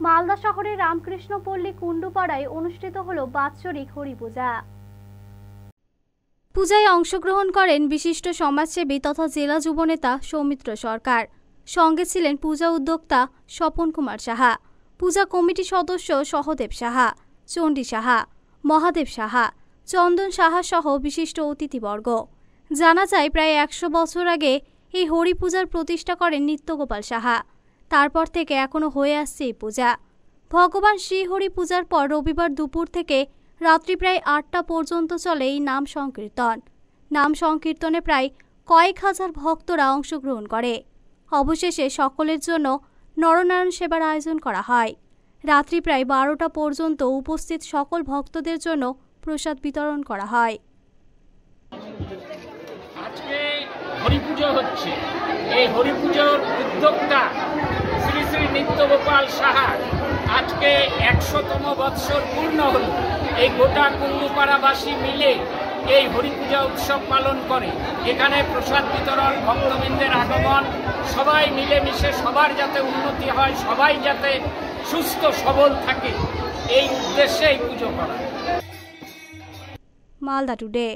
মালদা শহরের রামকৃষ্ণপল্লী কুণ্ডুপাড়ায় অনুষ্ঠিত হলো বাৎসরিক হরিপূজা। পূজায় অংশগ্রহণ করেন বিশিষ্ট সমাজসেবী তথা জেলা যুবনেতা সৌমিত্র সরকার। সঙ্গে ছিলেন পূজা উদ্যোক্তা স্বপন কুমার সাহা, পূজা কমিটি সদস্য সহদেব সাহা, চণ্ডী সাহা, মহাদেব সাহা, চন্দন সাহা সহ বিশিষ্ট অতিথিবর্গ। জানা যায় প্রায় 100 বছর আগে এই হরিপূজার প্রতিষ্ঠা করেন নিত্যগোপাল সাহা। তারপর থেকে এখনো হয়ে আসছে এই পূজা। ভগবান শ্রীহরি পূজার পর রবিবার দুপুর থেকে রাত্রি প্রায় 8টা পর্যন্ত চলে এই নাম সংকীর্তন। নাম সংকীর্তনে প্রায় কয়েক হাজার ভক্তরা অংশগ্রহণ করে। অবশেষে সকলের জন্য নরনারায়ণ সেবার আয়োজন করা হয়। রাত্রি প্রায় 12টা পর্যন্ত উপস্থিত সকল ভক্তদের জন্য প্রসাদ বিতরণ করা হয়। আজকে হরিপুজো হচ্ছে। এই হরিপুজোর উদ্যোক্তা শ্রী শ্রী নিত্যগোপাল সাহা আজকে 100তম বৎসর পূর্ণ হল। এই গোটা কুণ্ডুপাড়াবাসী মিলে এই হরিপূজা উৎসব পালন করে। এখানে প্রসাদ বিতরণ, ভক্তবৃন্দের আগমন, সবাই মিলেমিশে সবার যাতে উন্নতি হয়, সবাই যাতে সুস্থ সবল থাকে, এই উদ্দেশ্যে এই পুজো করা। মালদা টুডে।